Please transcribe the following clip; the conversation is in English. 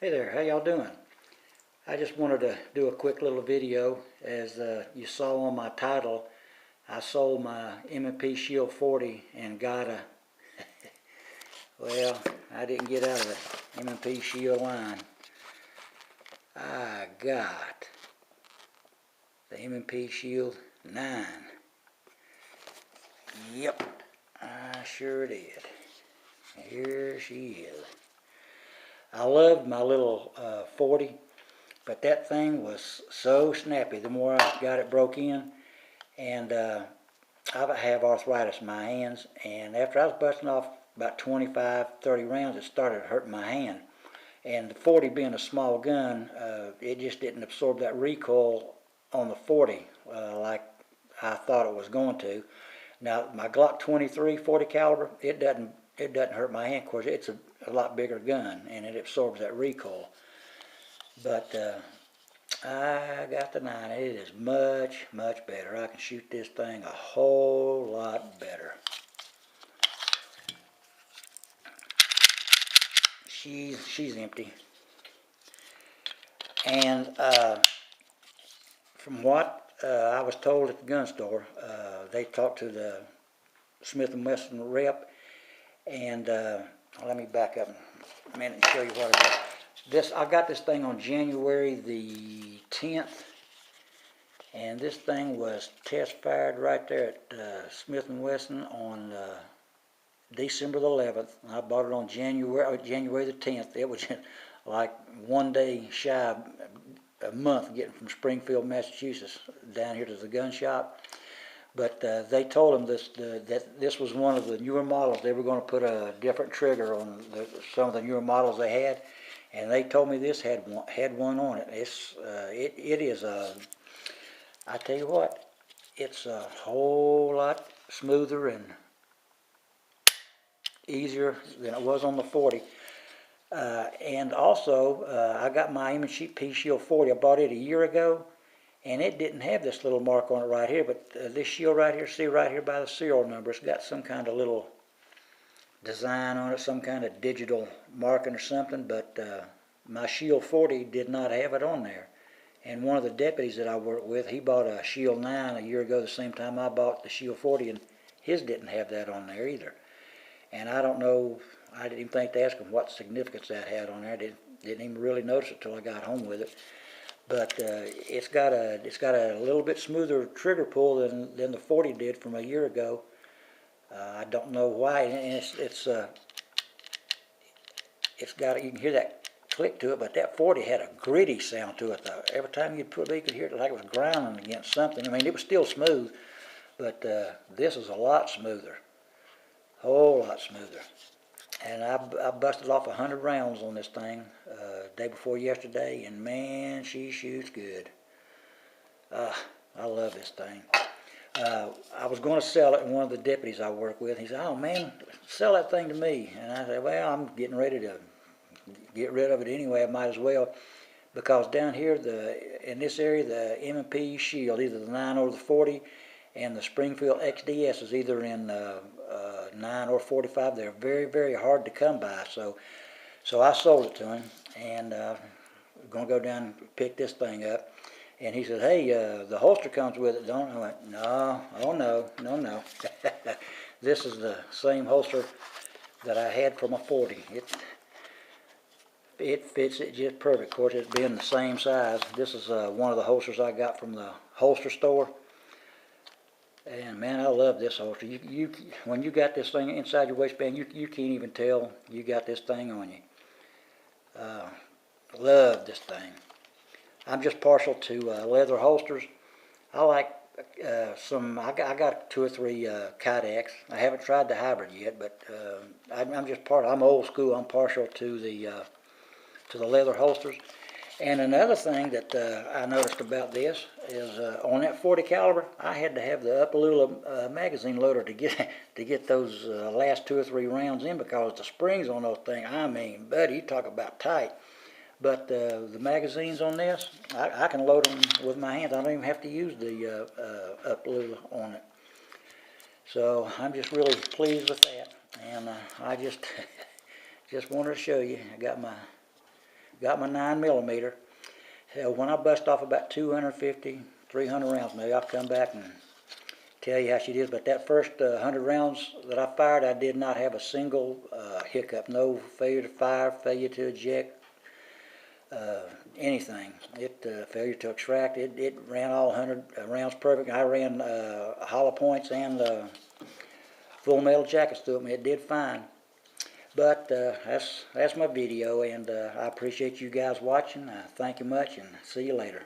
Hey there, how y'all doing? I just wanted to do a quick little video. As you saw on my title, I sold my M&P Shield 40 and got a, well, I didn't get out of the M&P Shield line. I got the M&P Shield 9. Yep, I sure did. Here she is. I loved my little 40, but that thing was so snappy the more I got it broke in. And I have arthritis in my hands, and after I was busting off about 25, 30 rounds, it started hurting my hand. And the 40 being a small gun, it just didn't absorb that recoil on the 40 like I thought it was going to. Now my Glock 23 40 caliber, it doesn't hurt my hand. Of course, it's a lot bigger gun, and it absorbs that recoil. But I got the 9. It is much, much better. I can shoot this thing a whole lot better. She's empty. And from what I was told at the gun store, they talked to the Smith & Wesson rep, and let me back up a minute and show you what it is. I got this thing on January the 10th, and this thing was test fired right there at Smith & Wesson on December the 11th. I bought it on January the 10th. It was like one day shy of a month getting from Springfield, Massachusetts down here to the gun shop. But they told them that this was one of the newer models. They were going to put a different trigger on some of the newer models they had, and they told me this had one on it. It is a, I tell you what, it's a whole lot smoother and easier than it was on the 40. And also, I got my M&P Shield 40. I bought it a year ago, and it didn't have this little mark on it right here, but this shield right here, see right here by the serial number, it's got some kind of little design on it, some kind of digital marking or something, but my Shield 40 did not have it on there. And one of the deputies that I worked with, he bought a Shield 9 a year ago the same time I bought the Shield 40, and his didn't have that on there either. And I don't know, I didn't even think to ask him what significance that had on there. I didn't even really notice it until I got home with it. But it's got a little bit smoother trigger pull than the 40 did from a year ago. I don't know why. And it's got, you can hear that click to it, but that 40 had a gritty sound to it though. Every time you'd put it, you could hear it like it was grinding against something. I mean, it was still smooth, but this is a lot smoother, whole lot smoother. And I busted off 100 rounds on this thing day before yesterday, and man, she shoots good. I love this thing. I was going to sell it, and one of the deputies I work with, he said, "Oh man, sell that thing to me." And I said, "Well, I'm getting ready to get rid of it anyway. I might as well, because down here, in this area, the M&P Shield, either the 9 or the 40, and the Springfield XDS is either in 9 or 45. They're very, very hard to come by. So I sold it to him, and I'm going to go down and pick this thing up. And he said, "Hey, the holster comes with it, don't it?" I went, "No, oh no, no, no." This is the same holster that I had for my 40. It fits it just perfect. Of course, it being the same size. This is one of the holsters I got from the holster store. And man, I love this holster. When you got this thing inside your waistband, you can't even tell you got this thing on you. Love this thing. I'm just partial to leather holsters. I like I got 2 or 3 Kydaks. I haven't tried the hybrid yet, but I'm old school. I'm partial to the leather holsters. And another thing that I noticed about this is on that 40 caliber, I had to have the Upalula magazine loader to get those last 2 or 3 rounds in, because the springs on those things, I mean, buddy, you talk about tight. But the magazines on this, I can load them with my hands. I don't even have to use the Upalula on it. So I'm just really pleased with that. And I just wanted to show you. I got my got my 9mm. Hell, when I bust off about 250, 300 rounds, maybe I'll come back and tell you how she did. But that first 100 rounds that I fired, I did not have a single hiccup. No failure to fire, failure to eject, anything. Failure to extract. It ran all 100 rounds perfect. I ran hollow points and full metal jackets through them. It did fine. But that's my video, and I appreciate you guys watching. Thank you much, and see you later.